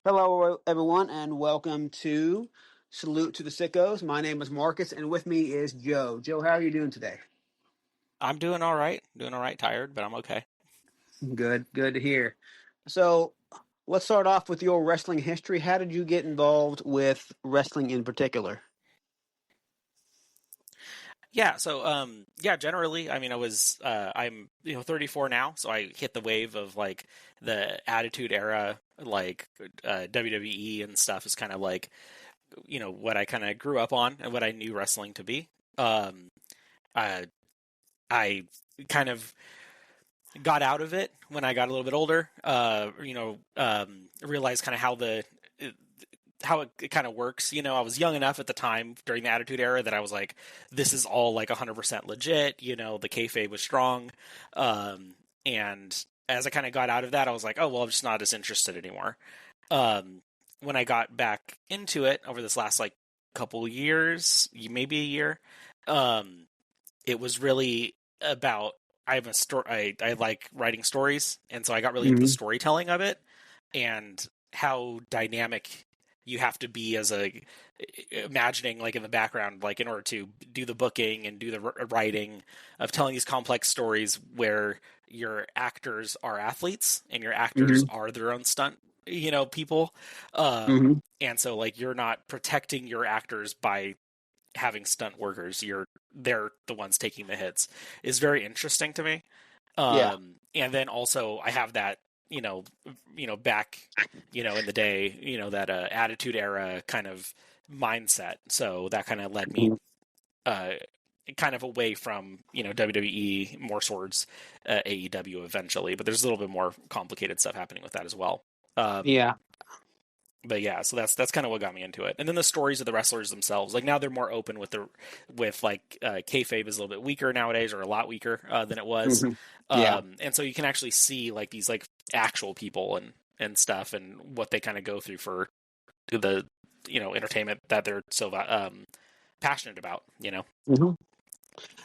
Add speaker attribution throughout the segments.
Speaker 1: Hello, everyone, and welcome to Salute to the Sickos. My name is Marcus, and with me is Joe. Joe, how are you doing today?
Speaker 2: I'm doing all right. Doing all right. Tired, but I'm okay.
Speaker 1: Good to hear. So, let's start off with your wrestling history. How did you get involved with wrestling in particular?
Speaker 2: Yeah. So, generally, I mean, I'm 34 now, so I hit the wave of like the Attitude Era, like WWE and stuff is kind of like what I kind of grew up on and what I knew wrestling to be. Um, I I kind of got out of it when I got a little bit older. Realized kind of how it kind of works. I was young enough at the time during the Attitude Era that I was like, this is all like 100% legit. The kayfabe was strong. And as I kind of got out of that, I was like, oh, well, I'm just not as interested anymore. When I got back into it over this last like couple years, maybe a year, it was really about I have a story. I like writing stories, and so I got really into the storytelling of it and how dynamic you have to be as a imagining like in the background, like in order to do the booking and do the writing of telling these complex stories where your actors are athletes and your actors are their own stunt people. And so like you're not protecting your actors by having stunt workers, they're the ones taking the hits, is very interesting to me.
Speaker 1: Yeah.
Speaker 2: And then also I have that, back, in the day, that Attitude Era kind of mindset. So that kind of led me uh, kind of away from, WWE more towards AEW eventually. But there's a little bit more complicated stuff happening with that as well. Um,
Speaker 1: Yeah.
Speaker 2: but yeah, so that's kind of what got me into it. And then the stories of the wrestlers themselves, like now they're more open with like kayfabe is a little bit weaker nowadays, or a lot weaker than it was.
Speaker 1: Yeah.
Speaker 2: And so you can actually see like these like actual people and stuff and what they kind of go through for the entertainment that they're so passionate about.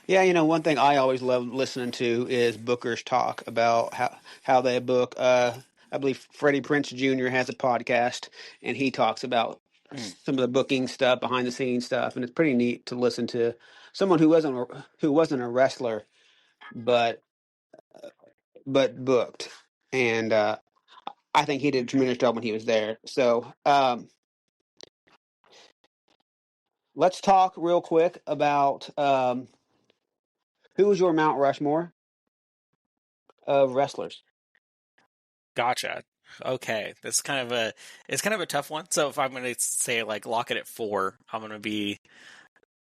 Speaker 1: Yeah, one thing I always love listening to is bookers talk about how they book. I believe Freddie Prince Jr. has a podcast, and he talks about
Speaker 2: Mm.
Speaker 1: some of the booking stuff, behind the scenes stuff, and it's pretty neat to listen to someone who wasn't a wrestler, but booked, and I think he did a tremendous job when he was there. So let's talk real quick about who was your Mount Rushmore of wrestlers.
Speaker 2: Gotcha. Okay, it's kind of a tough one. So if I'm going to say like lock it at 4, I'm going to be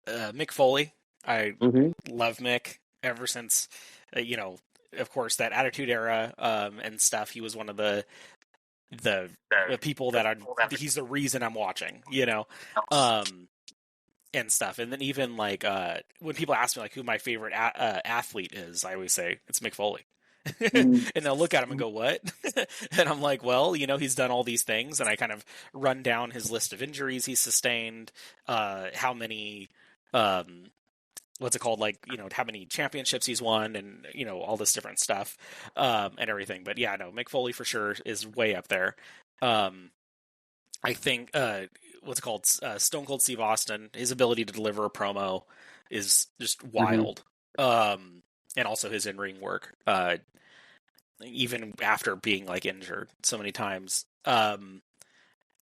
Speaker 2: Mick Foley. I
Speaker 1: Mm-hmm.
Speaker 2: love Mick ever since, of course, that Attitude Era and stuff. He was one of the people that he's the reason I'm watching, um, and stuff. And then even like when people ask me like who my favorite athlete is, I always say it's Mick Foley. And they'll look at him and go, "What?" And I'm like, "Well, he's done all these things," and I kind of run down his list of injuries he's sustained, how many, what's it called, like how many championships he's won, and all this different stuff, and everything. But yeah, no, Mick Foley for sure is way up there. I think what's it called, Stone Cold Steve Austin, his ability to deliver a promo is just wild. And also his in-ring work. Even after being like injured so many times. And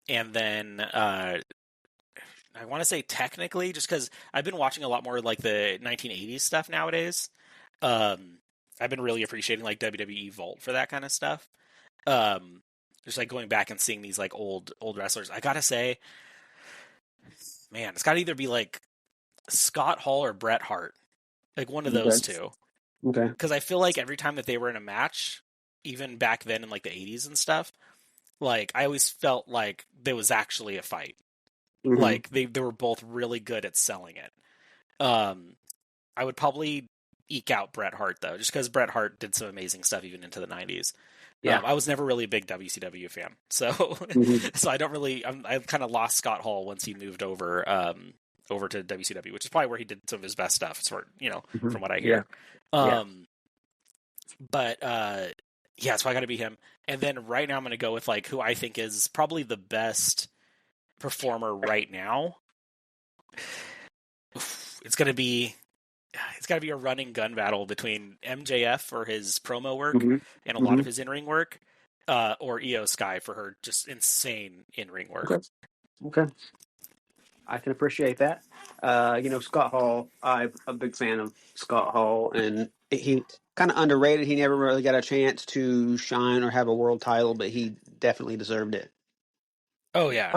Speaker 2: then I want to say technically, just because I've been watching a lot more like the 1980s stuff nowadays. I've been really appreciating like WWE Vault for that kind of stuff. Just like going back and seeing these like old wrestlers. I gotta say, man, it's gotta either be like Scott Hall or Bret Hart, like one of those two.
Speaker 1: Okay.
Speaker 2: Because I feel like every time that they were in a match, even back then in like the 80s and stuff, like I always felt like there was actually a fight.
Speaker 1: Mm-hmm.
Speaker 2: Like they were both really good at selling it. I would probably eke out Bret Hart though, just because Bret Hart did some amazing stuff even into the 90s.
Speaker 1: Yeah.
Speaker 2: I was never really a big WCW fan, so so I don't really. I kind of lost Scott Hall once he moved over to WCW, which is probably where he did some of his best stuff, sort from what I hear.
Speaker 1: Yeah.
Speaker 2: But Yeah, it's probably got to be him. And then right now I'm going to go with like who I think is probably the best performer right now. It's going to be it's got to be a running gun battle between MJF for his promo work
Speaker 1: Mm-hmm.
Speaker 2: and a lot
Speaker 1: Mm-hmm.
Speaker 2: of his in-ring work, or Io Sky for her just insane in-ring work.
Speaker 1: Okay. Okay. I can appreciate that. Scott Hall, I'm a big fan of Scott Hall, and he kind of underrated. He never really got a chance to shine or have a world title, but he definitely deserved it.
Speaker 2: Oh yeah,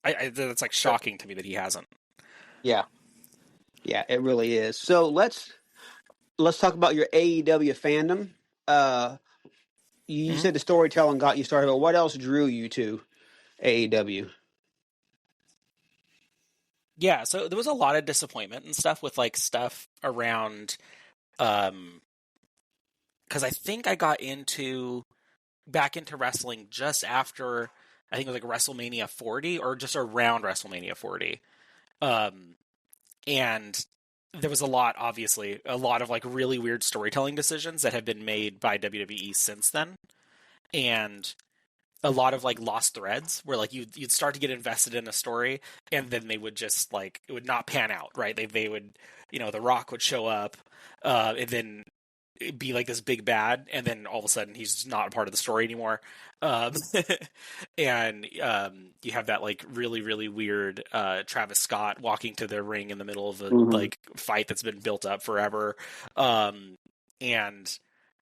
Speaker 2: that's like shocking to me that he hasn't.
Speaker 1: Yeah. Yeah, it really is. So let's talk about your AEW fandom. Uh, you
Speaker 2: Mm-hmm.
Speaker 1: said the storytelling got you started, but what else drew you to AEW?
Speaker 2: Yeah, so there was a lot of disappointment and stuff with like stuff around, because I think I got back into wrestling just after, I think it was like WrestleMania 40 or just around WrestleMania 40. Um, and there was obviously, a lot of like really weird storytelling decisions that have been made by WWE since then. And a lot of like lost threads where like you'd start to get invested in a story and then they would just like, it would not pan out, right? They would, The Rock would show up, and then be like this big bad, and then all of a sudden he's not a part of the story anymore. Um, and you have that like really really weird Travis Scott walking to the ring in the middle of a
Speaker 1: Mm-hmm.
Speaker 2: like fight that's been built up forever, and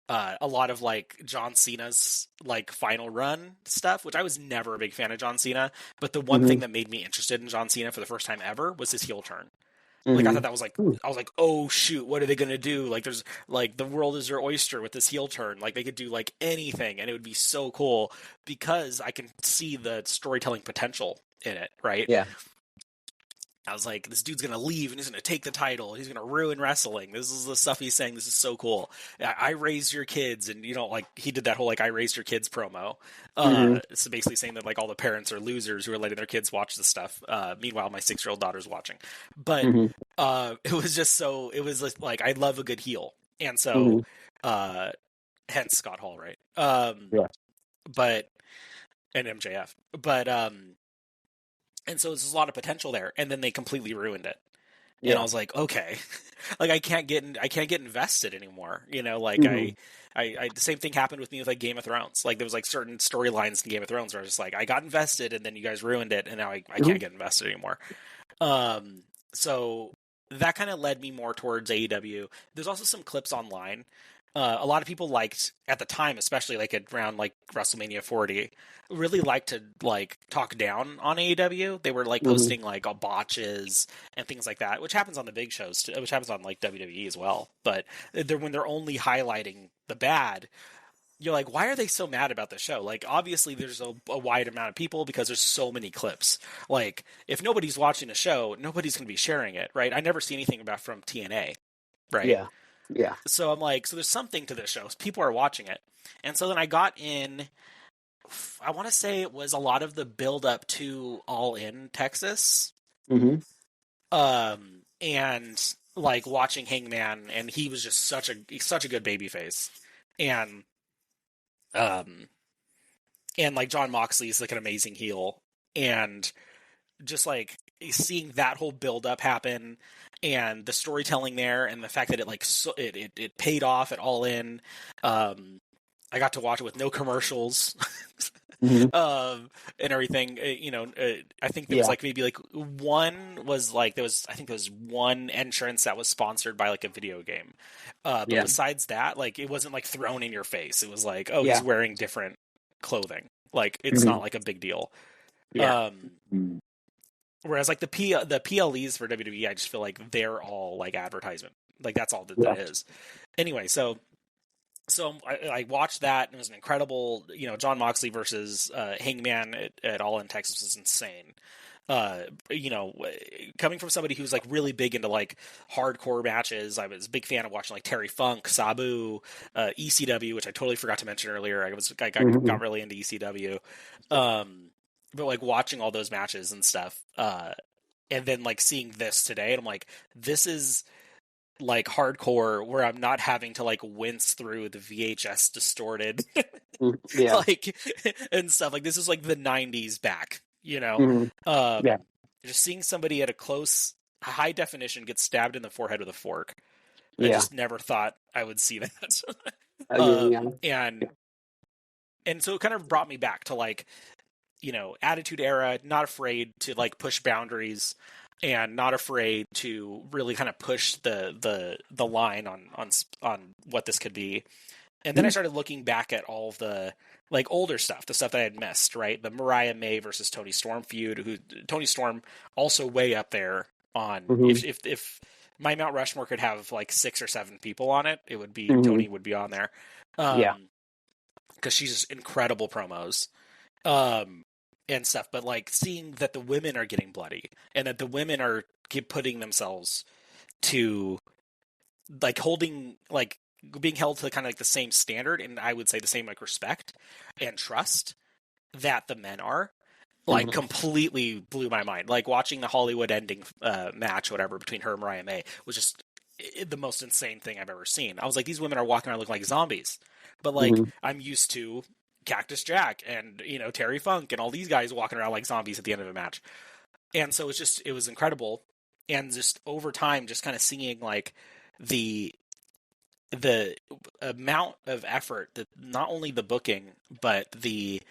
Speaker 2: a lot of like John Cena's like final run stuff, which I was never a big fan of John Cena, but the one thing
Speaker 1: Mm-hmm.
Speaker 2: that made me interested in John Cena for the first time ever was his heel turn. Like I thought
Speaker 1: Mm-hmm.
Speaker 2: that was like, I was like, oh shoot, what are they gonna do? Like there's like the world is their oyster with this heel turn. Like they could do like anything, and it would be so cool because I can see the storytelling potential in it. Right?
Speaker 1: Yeah.
Speaker 2: I was like, this dude's gonna leave and he's gonna take the title and he's gonna ruin wrestling. This is the stuff he's saying. This is so cool. I raised your kids, and like he did that whole like I raised your kids promo.
Speaker 1: Mm-hmm.
Speaker 2: So basically saying that like all the parents are losers who are letting their kids watch this stuff. Meanwhile, my 6-year-old daughter's watching. But
Speaker 1: Mm-hmm.
Speaker 2: it was just so it was like I love a good heel, and so
Speaker 1: Mm-hmm.
Speaker 2: uh, hence Scott Hall, right?
Speaker 1: Yeah.
Speaker 2: But and MJF, but and so there's a lot of potential there, and then they completely ruined it. And I
Speaker 1: Yeah.
Speaker 2: was like, okay, like I can't get invested anymore. Like
Speaker 1: Mm-hmm.
Speaker 2: the same thing happened with me with like Game of Thrones. Like there was like certain storylines in Game of Thrones where I was just like, I got invested, and then you guys ruined it, and now I
Speaker 1: Mm-hmm.
Speaker 2: can't get invested anymore. So that kind of led me more towards AEW. There's also some clips online. A lot of people liked at the time, especially like around like WrestleMania 40, really liked to like talk down on AEW. They were like
Speaker 1: Mm-hmm.
Speaker 2: posting like botches and things like that, which happens on the big shows, which happens on like WWE as well. But when they're only highlighting the bad, you're like, why are they so mad about the show? Like, obviously, there's a wide amount of people because there's so many clips. Like, if nobody's watching the show, nobody's going to be sharing it, right? I never see anything about from TNA, right?
Speaker 1: Yeah. Yeah.
Speaker 2: So I'm like, so there's something to this show. People are watching it. And so then I got in, I want to say it was a lot of the build up to All In Texas.
Speaker 1: Mm-hmm.
Speaker 2: And like watching Hangman, and he was just such a good baby face. And, um, and like John Moxley is like an amazing heel, and just like seeing that whole build up happen and the storytelling there and the fact that it paid off at All In. I got to watch it with no commercials.
Speaker 1: Mm-hmm.
Speaker 2: And everything. I think there was
Speaker 1: Yeah.
Speaker 2: like maybe like one was like I think there was one entrance that was sponsored by like a video game. But
Speaker 1: Yeah.
Speaker 2: besides that, like it wasn't like thrown in your face. It was like, oh,
Speaker 1: Yeah.
Speaker 2: he's wearing different clothing. Like it's
Speaker 1: Mm-hmm.
Speaker 2: not like a big deal.
Speaker 1: Yeah.
Speaker 2: Whereas like the PLEs for WWE, I just feel like they're all like advertisement. Like that's all that
Speaker 1: Yeah.
Speaker 2: that is. Anyway, so I watched that, and it was an incredible, John Moxley versus Hangman at All In Texas was insane. Coming from somebody who's like really big into like hardcore matches, I was a big fan of watching like Terry Funk, Sabu, ECW, which I totally forgot to mention earlier. I got really into ECW, but like watching all those matches and stuff, and then like seeing this today, and I'm like, this is like hardcore where I'm not having to like wince through the VHS distorted
Speaker 1: Yeah.
Speaker 2: like and stuff. Like this is like the 90s back, you know.
Speaker 1: Hmm. Yeah.
Speaker 2: Just seeing somebody at a close high definition get stabbed in the forehead with a fork. I
Speaker 1: Yeah.
Speaker 2: just never thought I would see that.
Speaker 1: Again, yeah.
Speaker 2: And so it kind of brought me back to like, you know, Attitude Era, not afraid to like push boundaries and not afraid to really kind of push the line on what this could be. And then I started looking back at all of the like older stuff, the stuff that I had missed, right? The Mariah May versus Tony Storm feud, who Tony Storm also way up there on
Speaker 1: Hmm.
Speaker 2: if my Mount Rushmore could have like 6 or 7 people on it, it would be
Speaker 1: Hmm.
Speaker 2: Tony would be on there.
Speaker 1: Yeah.
Speaker 2: Because she's just incredible promos. And stuff, but like seeing that the women are getting bloody and that the women are putting themselves to like holding like being held to kind of like the same standard and I would say the same like respect and trust that the men are like completely blew my mind. Like watching the Hollywood ending match, whatever, between her and Mariah May was just the most insane thing I've ever seen. I was like, these women are walking around looking like zombies, but like
Speaker 1: Hmm.
Speaker 2: I'm used to Cactus Jack and you know Terry Funk and all these guys walking around like zombies at the end of a match, and so it was incredible, and just over time, just kind of seeing like the the amount of effort that not only the booking but the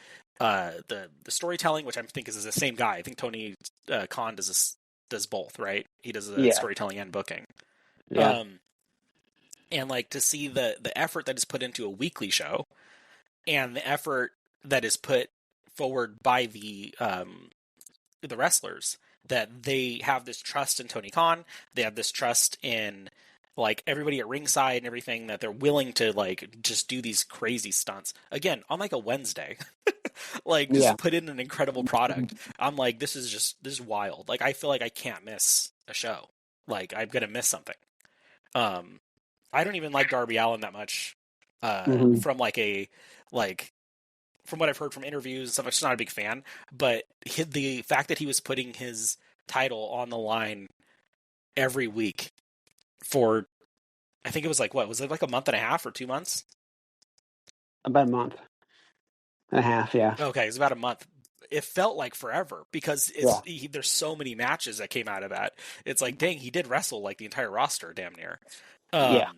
Speaker 2: storytelling, which I think is the same guy. I think Tony Khan does both, right? He does the
Speaker 1: Yeah.
Speaker 2: storytelling and booking.
Speaker 1: Yeah.
Speaker 2: Um, and like to see the effort that is put into a weekly show and the effort that is put forward by the wrestlers, that they have this trust in Tony Khan, they have this trust in like everybody at ringside and everything, that they're willing to like just do these crazy stunts again on like a Wednesday. Like
Speaker 1: Yeah.
Speaker 2: just put in an incredible product. I'm like, this is wild. Like I feel like I can't miss a show. Like I'm gonna miss something. Um, I don't even like Darby Allin that much.
Speaker 1: Hmm.
Speaker 2: From like a like from what I've heard from interviews and stuff, I'm just not a big fan. But the fact that he was putting his title on the line every week for, I think it was like, what was it, like a month and a half or 2 months?
Speaker 1: About a month and a half. Yeah.
Speaker 2: Okay, it was about a month. It felt like forever because
Speaker 1: Yeah.
Speaker 2: there's so many matches that came out of that. It's like, dang, he did wrestle like the entire roster, damn near.
Speaker 1: Yeah.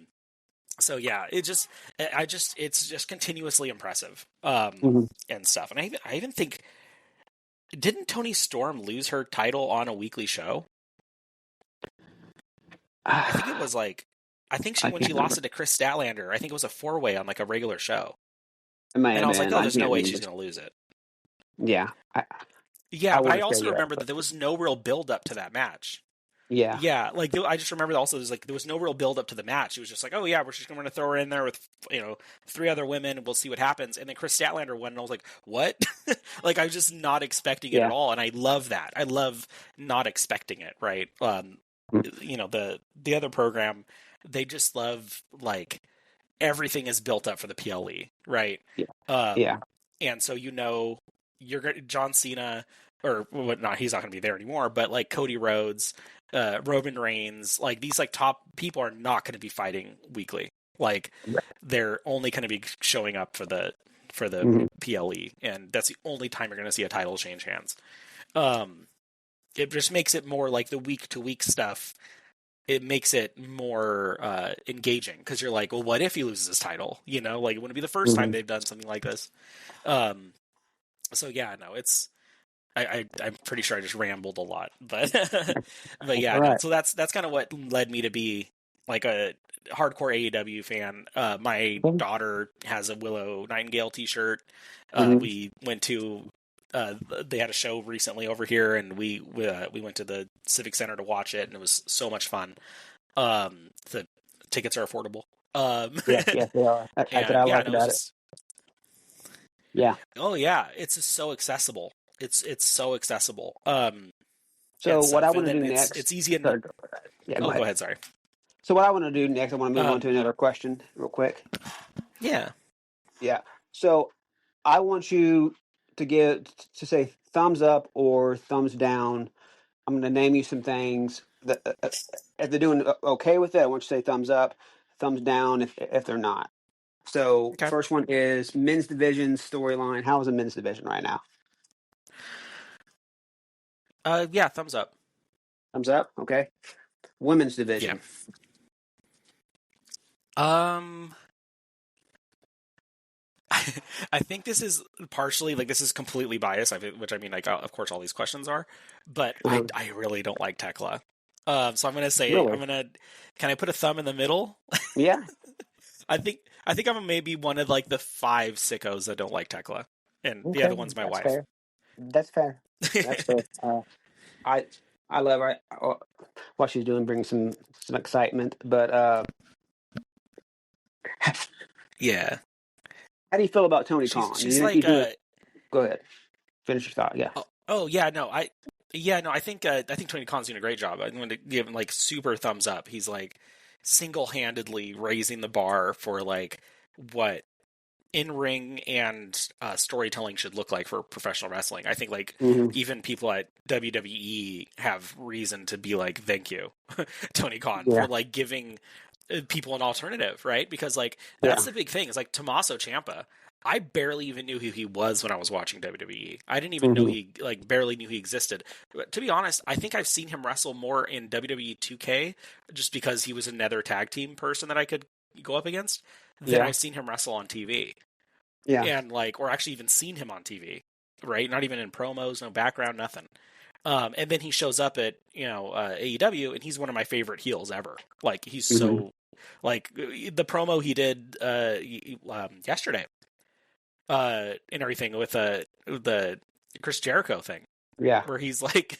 Speaker 2: So yeah, it's just continuously impressive,
Speaker 1: Hmm.
Speaker 2: and stuff. And I even think, didn't Tony Storm lose her title on a weekly show? I think it was like, I think
Speaker 1: I
Speaker 2: when
Speaker 1: can't
Speaker 2: she lost
Speaker 1: remember.
Speaker 2: it to Chris Statlander, I think it was a 4-way on like a regular show.
Speaker 1: It might
Speaker 2: And
Speaker 1: have
Speaker 2: I was like,
Speaker 1: been.
Speaker 2: oh,
Speaker 1: I
Speaker 2: there's no
Speaker 1: can't
Speaker 2: way
Speaker 1: remember.
Speaker 2: she's going to lose it.
Speaker 1: Yeah.
Speaker 2: Yeah,
Speaker 1: I
Speaker 2: but
Speaker 1: want
Speaker 2: I
Speaker 1: to say
Speaker 2: also
Speaker 1: yes,
Speaker 2: remember that
Speaker 1: but
Speaker 2: there was no real build up to that match.
Speaker 1: yeah.
Speaker 2: Yeah, like I just remember also there was no real build up to the match. It was just like, oh yeah, we're just going to throw her in there with 3 other women, and we'll see what happens. And then Chris Statlander won, and I was like, what? Like I was just not expecting it at
Speaker 1: Yeah.
Speaker 2: all, and I love that. I love not expecting it. Right? The other program, they just love like everything is built up for the PLE, right?
Speaker 1: Yeah.
Speaker 2: Um,
Speaker 1: Yeah.
Speaker 2: and so you're John Cena, or not, he's not going to be there anymore, but like Cody Rhodes, Roman Reigns, like these like top people are not going to be fighting weekly. Like
Speaker 1: Right.
Speaker 2: they're only going to be showing up for the
Speaker 1: Hmm.
Speaker 2: PLE, and that's the only time you're going to see a title change hands. Um, it just makes it more like the week to week stuff. It makes it more engaging because you're like, well, what if he loses his title? Like it wouldn't be the first time
Speaker 1: Hmm.
Speaker 2: they've done something like this. Um, so yeah, no, it's I'm pretty sure I just rambled a lot, but but
Speaker 1: That's
Speaker 2: yeah,
Speaker 1: all
Speaker 2: no.
Speaker 1: right.
Speaker 2: So that's kind of what led me to be like a hardcore AEW fan. My daughter has a Willow Nightingale T-shirt.
Speaker 1: Hmm.
Speaker 2: We went to they had a show recently over here, and we went to the Civic Center to watch it, and it was so much fun. The tickets are affordable.
Speaker 1: Yes. Yes, they are. That's what I
Speaker 2: And yeah,
Speaker 1: like
Speaker 2: no, it's
Speaker 1: about it.
Speaker 2: just,
Speaker 1: Yeah.
Speaker 2: oh yeah, it's just so accessible. It's so accessible.
Speaker 1: So
Speaker 2: And
Speaker 1: what I
Speaker 2: stuff, and
Speaker 1: want to
Speaker 2: then
Speaker 1: do
Speaker 2: it's
Speaker 1: next.
Speaker 2: easy and
Speaker 1: Sorry, yeah. Go
Speaker 2: oh, go
Speaker 1: ahead.
Speaker 2: ahead, sorry.
Speaker 1: So what I want to do next, I want to move on to
Speaker 2: Um,
Speaker 1: another question real quick.
Speaker 2: yeah,
Speaker 1: Yeah. So I want you to say thumbs up or thumbs down. I'm going to name you some things. if they're doing okay with it, I want you to say thumbs up, thumbs down if they're not. So
Speaker 2: Okay.
Speaker 1: first one is men's division storyline. How is the men's division right now?
Speaker 2: Yeah, thumbs up.
Speaker 1: Thumbs up. Okay. Women's
Speaker 2: Yeah.
Speaker 1: division.
Speaker 2: Um, I think this is partially like this is completely biased, which I mean, like of course all these questions are, but
Speaker 1: Uh-huh.
Speaker 2: I really don't like Tekla. So I'm gonna say
Speaker 1: Really?
Speaker 2: can I put a thumb in the middle?
Speaker 1: Yeah.
Speaker 2: I think I'm maybe one of like the five sickos that don't like Tekla, and the other
Speaker 1: Okay.
Speaker 2: one's my
Speaker 1: That's
Speaker 2: wife.
Speaker 1: fair. That's fair. That's fair. I I love her. What she's doing brings some excitement. But
Speaker 2: Yeah.
Speaker 1: how do you feel about Tony Khan?
Speaker 2: She's
Speaker 1: You
Speaker 2: like
Speaker 1: do. Go ahead. Finish your thought. Yeah.
Speaker 2: oh yeah, no, I think Tony Khan's doing a great job. I'm going to give him like super thumbs up. He's like single-handedly raising the bar for like what in-ring and storytelling should look like for professional wrestling. I think like
Speaker 1: Hmm.
Speaker 2: even people at WWE have reason to be like, thank you, Tony Khan, for
Speaker 1: Yeah.
Speaker 2: like giving people an alternative, right? Because like that's
Speaker 1: Yeah.
Speaker 2: the big thing. It's like Tommaso Ciampa. I barely even knew who he was when I was watching WWE. I didn't even know
Speaker 1: Hmm.
Speaker 2: he like barely knew he existed. But to be honest, I think I've seen him wrestle more in WWE 2K just because he was another tag team person that I could go up against than
Speaker 1: Yeah.
Speaker 2: I've seen him wrestle on TV.
Speaker 1: Yeah.
Speaker 2: And like or actually even seen him on TV, right? Not even in promos, no background, nothing. And then he shows up at AEW, and he's one of my favorite heels ever. Like he's
Speaker 1: Hmm.
Speaker 2: so like the promo he did yesterday and everything with the Chris Jericho thing,
Speaker 1: Yeah.
Speaker 2: where he's like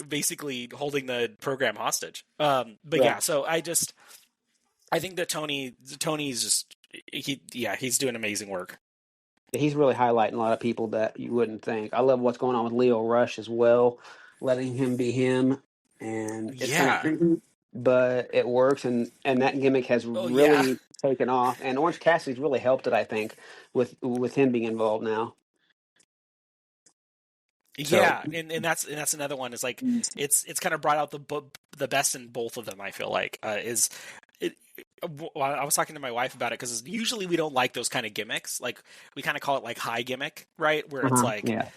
Speaker 2: basically holding the program hostage. But
Speaker 1: Yeah.
Speaker 2: yeah, so I think that Tony's just he's doing amazing work.
Speaker 1: He's really highlighting a lot of people that you wouldn't think. I love what's going on with Leo Rush as well, letting him be him, and it's kind of
Speaker 2: Yeah.
Speaker 1: creepy, but it works, and that gimmick has
Speaker 2: Oh yeah.
Speaker 1: really taken off. And Orange Cassidy's really helped it, I think, with him being involved now. So
Speaker 2: Yeah, and that's another one. Is like it's kind of brought out the best in both of them. I feel like is it. Well, I was talking to my wife about it because usually we don't like those kind of gimmicks. Like we kind of call it like high gimmick, right? Where it's like
Speaker 1: yeah.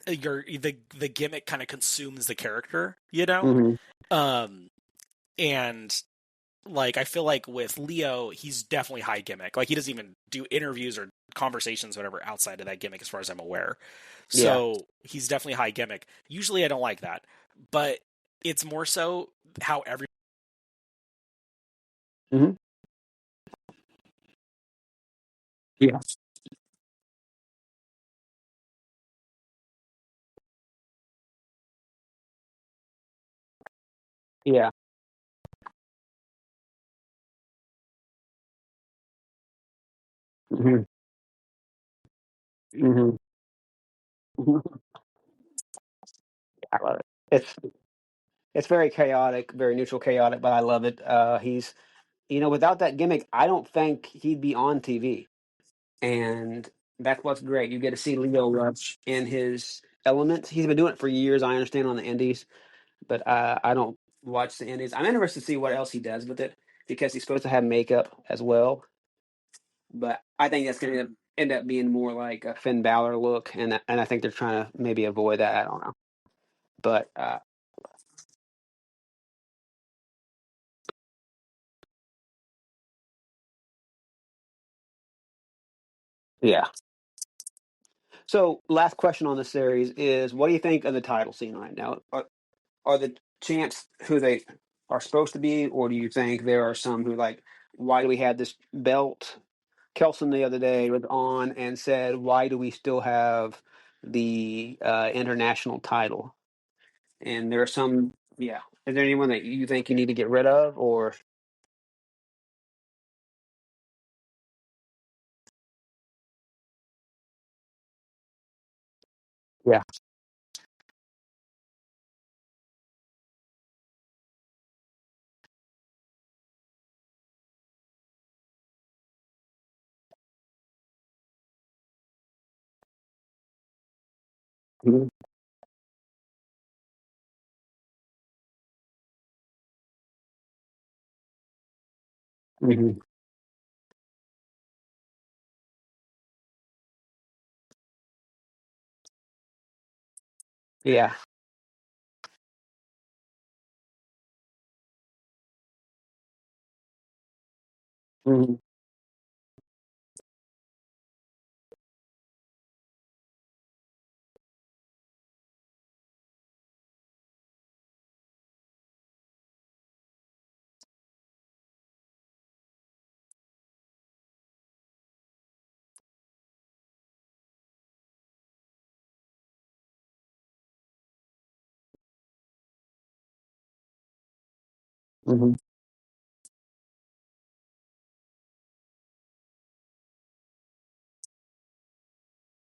Speaker 2: the gimmick kind of consumes the character, you know.
Speaker 1: Hmm.
Speaker 2: Um, and like I feel like with Leo, he's definitely high gimmick. Like he doesn't even do interviews or conversations, or whatever, outside of that gimmick, as far as I'm aware.
Speaker 1: Yeah.
Speaker 2: So he's definitely high gimmick. Usually, I don't like that, but it's more so how every
Speaker 1: Hmm. Yeah. Yeah. Hmm. Hmm. I love it. It's very chaotic, very neutral, chaotic, but I love it. He's without that gimmick, I don't think he'd be on TV. And that's what's great. You get to see Leo Rush in his element. He's been doing it for years. I understand on the Indies, but I don't watch the Indies. I'm interested to see what else he does with it because he's supposed to have makeup as well. But I think that's going to end up being more like a Finn Balor look, and I think they're trying to maybe avoid that. I don't know, but yeah. So last question on the series is: what do you think of the title scene right now? Are the champs who they are supposed to be, or do you think there are some who like, why do we have this belt? Kelson the other day was on and said, why do we still have the international title? And there are some, yeah. Is there anyone that you think you need to get rid of, or yeah? Mhm. Hmm. Yeah. Hmm. Hmm.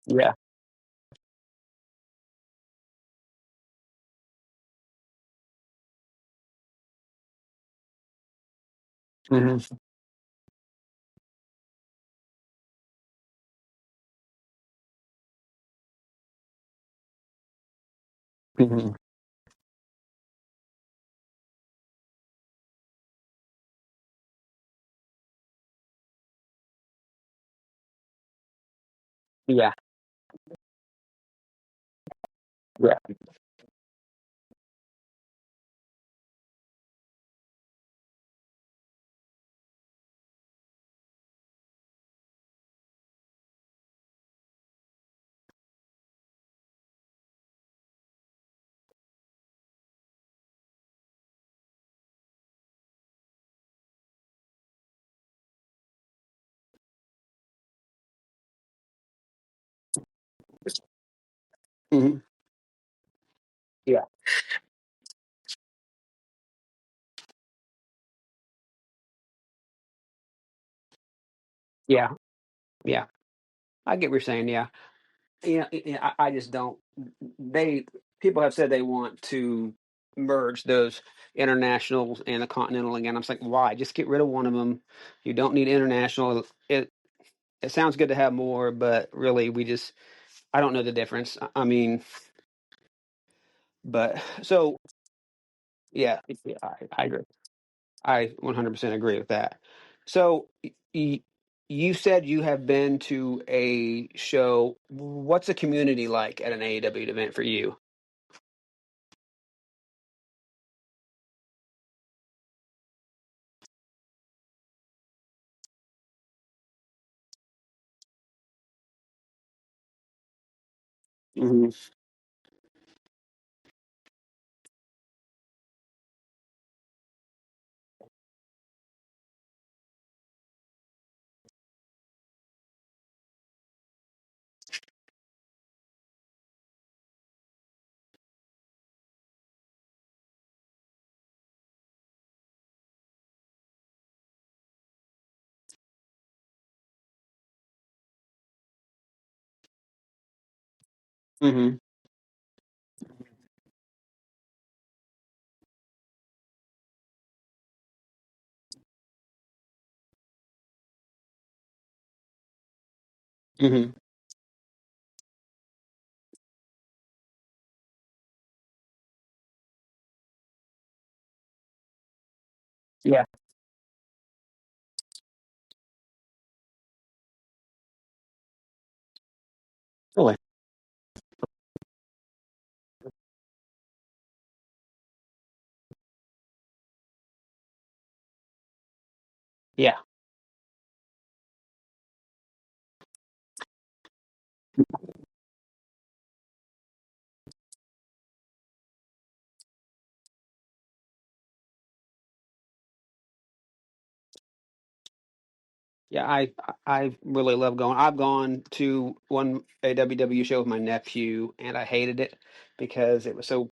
Speaker 1: Yeah. Hmm. Hmm. Yeah. Yeah. Hmm. Yeah. Yeah. Yeah. I get what you're saying. Yeah. Yeah, I just don't. They People have said they want to merge those internationals and the continental again. I'm just like, why? Just get rid of one of them. You don't need international. It sounds good to have more, but really, I don't know the difference. I mean, but so yeah, yeah, I agree. I 100% agree with that. So you said you have been to a show. What's a community like at an AEW event for you? Hmm. Hmm. Hmm. Yeah. Really? Yeah. Yeah, I really love going. I've gone to one AWW show with my nephew, and I hated it because it was so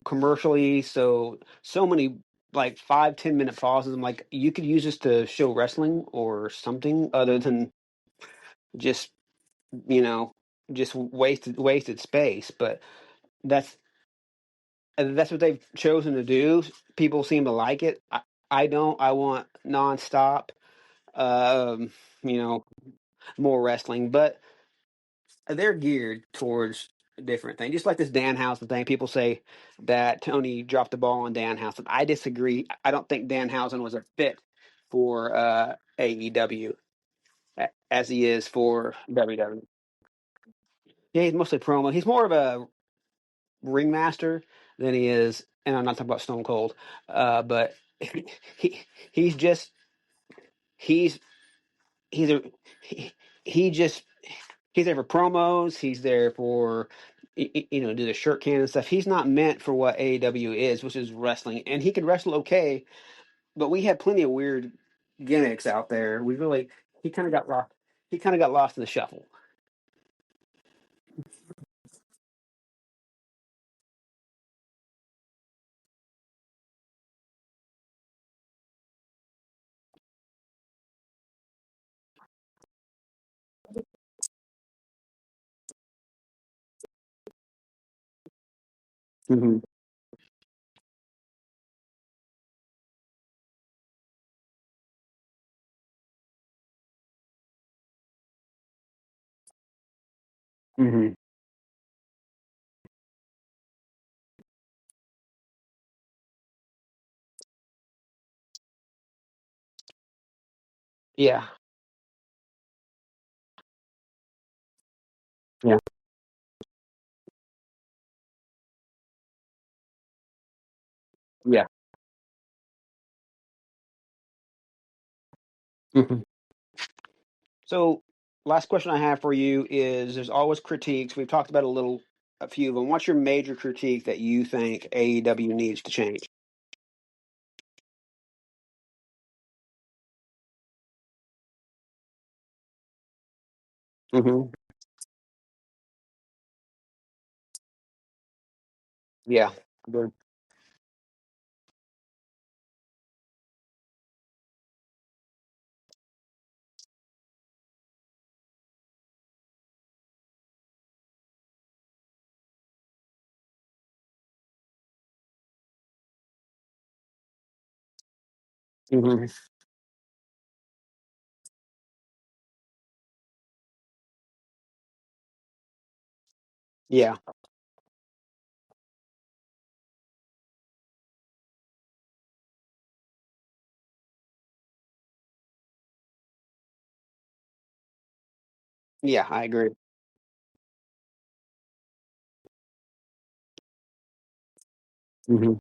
Speaker 1: commercially, so many like 5-10 minute pauses. I'm like, you could use this to show wrestling or something other than just you know just wasted space. But that's that's what they've chosen to do. People seem to like it. I don't. I want nonstop. Um, you know, more wrestling, but they're geared towards different things. Just like this Danhausen thing, people say that Tony dropped the ball on Danhausen. I disagree. I don't think Danhausen was a fit for AEW as he is for WWE. Yeah, he's mostly promo. He's more of a ringmaster than he is, and I'm not talking about Stone Cold, but he he's just he's he's a he just he's there for promos. He's there for do the shirt can and stuff. He's not meant for what AEW is, which is wrestling, and he can wrestle okay. But we had plenty of weird gimmicks out there. We really he kind of got lost. He kind of got lost in the shuffle. Hmm. Hmm. Yeah, yeah, yeah. Hmm. So, last question I have for you is: there's always critiques. We've talked about a few of them. What's your major critique that you think AEW needs to change? Hmm. Yeah. Good. Hmm. Yeah. Yeah, I agree. Hmm.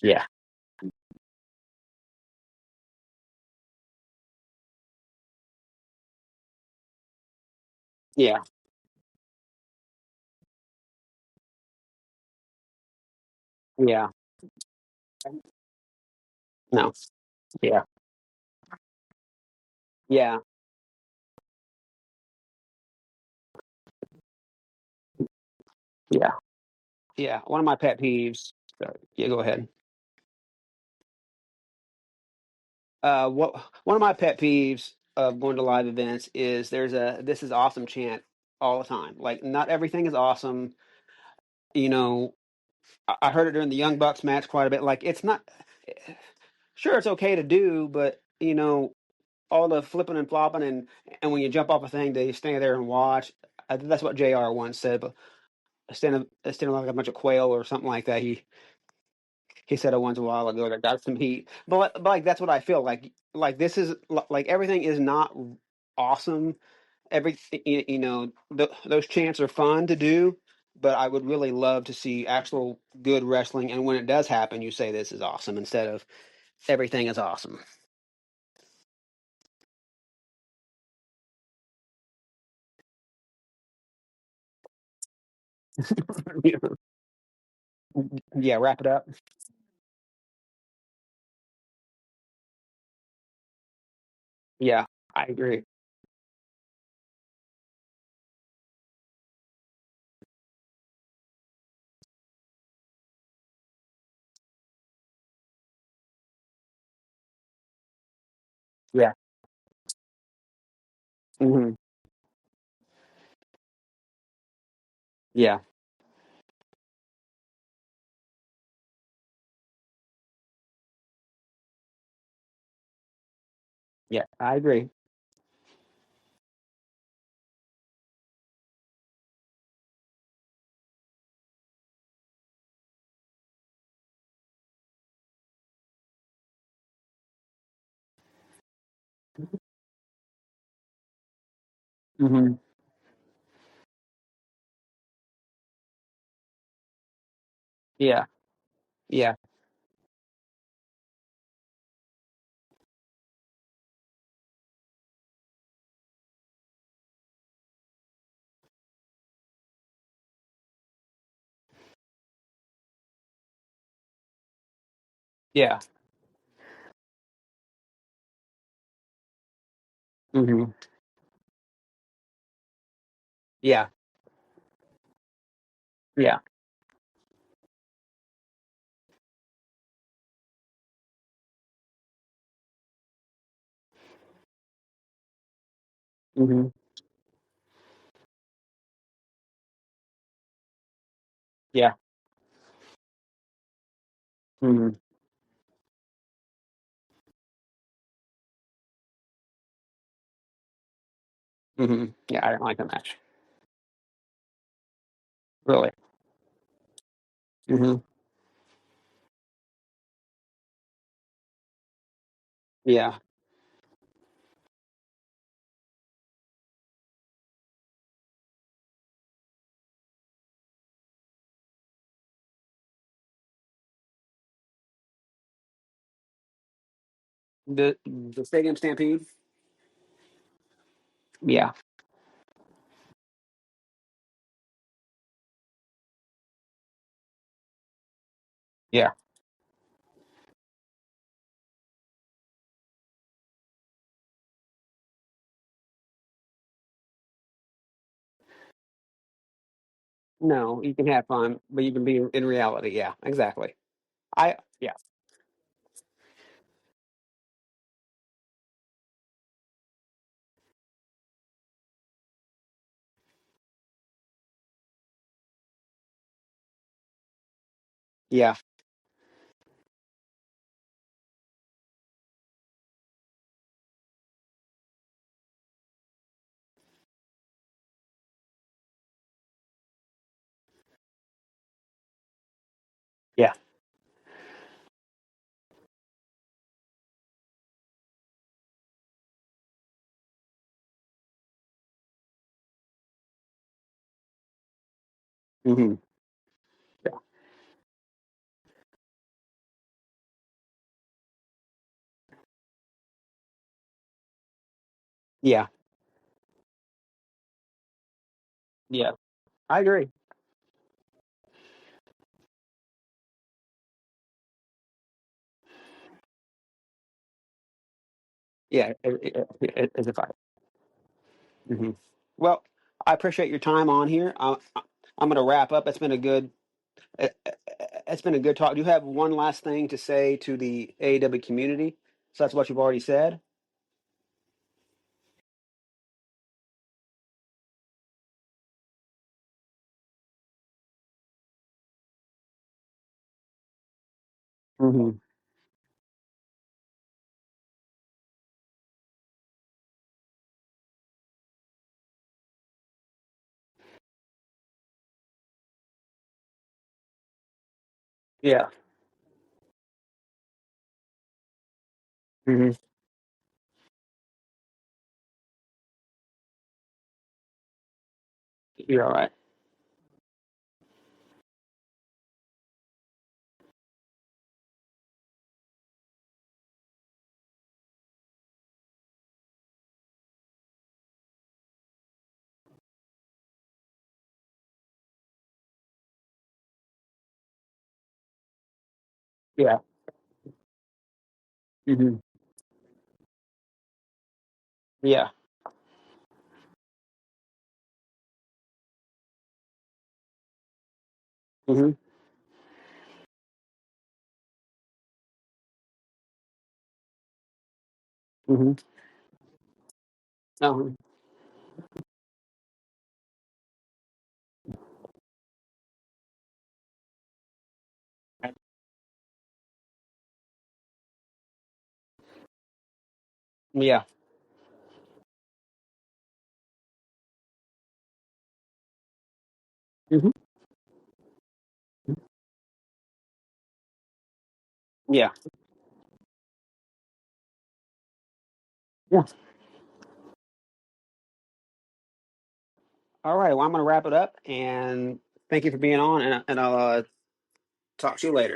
Speaker 1: Yeah. Yeah. Yeah. No. Yeah. Yeah. Yeah. Yeah. One of my pet peeves. Yeah, go ahead. What one of my pet peeves of going to live events is there's a "this is awesome" chant all the time. Like, not everything is awesome. You know, I heard it during the Young Bucks match quite a bit. Like, it's not sure it's okay to do, but all the flipping and flopping and when you jump off a thing, they stand there and watch. I think that's what JR once said, but standing like a bunch of quail or something like that. He said it once a while ago that got some heat, but like that's what I feel like this is like everything is not awesome. Every those chants are fun to do, but I would really love to see actual good wrestling. And when it does happen, you say this is awesome instead of everything is awesome. Yeah, wrap it up. Yeah, I agree. Yeah. Hmm. Yeah. Yeah, I agree. Hmm. Yeah, yeah, yeah. Hmm. Yeah, yeah. Hmm. Yeah. Hmm. Hmm. Yeah, I don't like the match. Really. Hmm. Yeah. The Stadium Stampede. Yeah, yeah. No, you can have fun, but you can be in reality. Yeah, exactly. Yeah, yeah. Yeah. Hmm. Yeah. Yeah. Yeah. I agree. Yeah, as if I. Hmm. Well, I appreciate your time on here. I'm going to wrap up. It's been a good talk. Do you have one last thing to say to the AEW community? So that's what you've already said. Hmm. Yeah. Hmm. You're all right. Yeah. Hmm. Yeah. Hmm. Hmm. Um, Yeah. Hmm. Yeah. Yeah. All right. Well, I'm going to wrap it up and thank you for being on, and I'll talk to you later.